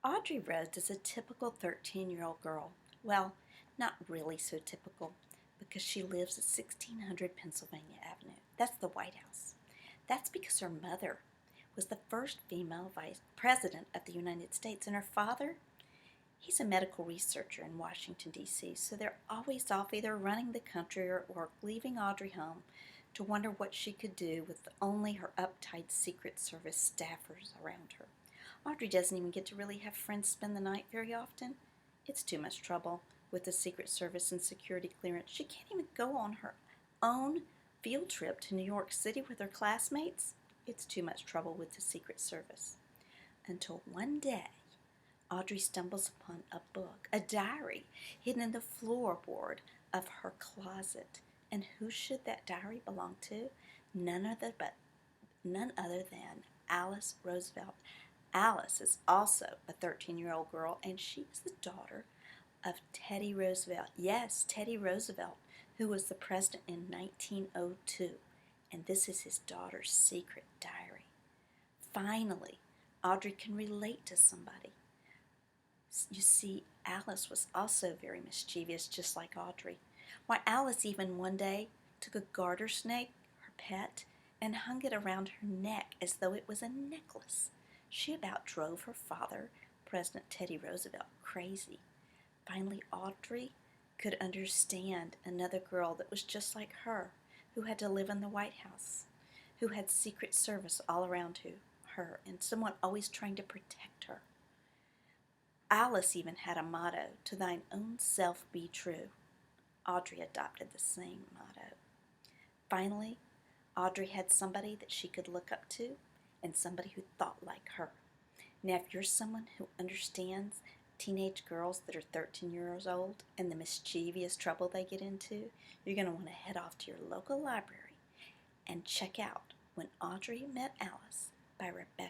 Audrey Rhodes is a typical 13-year-old girl. Well, not really so typical because she lives at 1600 Pennsylvania Avenue. That's the White House. That's because her mother was the first female vice president of the United States, and her father, he's a medical researcher in Washington, D.C., so they're always off either running the country or leaving Audrey home to wonder what she could do with only her uptight Secret Service staffers around her. Audrey doesn't even get to really have friends spend the night very often. It's too much trouble with the Secret Service and security clearance. She can't even go on her own field trip to New York City with her classmates. It's too much trouble with the Secret Service. Until one day, Audrey stumbles upon a book, a diary, hidden in the floorboard of her closet. And who should that diary belong to? None other than Alice Roosevelt. Alice is also a 13-year-old girl, and she is the daughter of Teddy Roosevelt. Yes, Teddy Roosevelt, who was the president in 1902. And this is his daughter's secret diary. Finally, Audrey can relate to somebody. You see, Alice was also very mischievous, just like Audrey. Why, Alice even one day took a garter snake, her pet, and hung it around her neck as though it was a necklace. She about drove her father, President Teddy Roosevelt, crazy. Finally, Audrey could understand another girl that was just like her, who had to live in the White House, who had Secret Service all around her, and someone always trying to protect her. Alice even had a motto, "To thine own self be true." Audrey adopted the same motto. Finally, Audrey had somebody that she could look up to and somebody who thought like her. Now, if you're someone who understands teenage girls that are 13 years old and the mischievous trouble they get into, you're going to want to head off to your local library and check out When Audrey Met Alice by Rebecca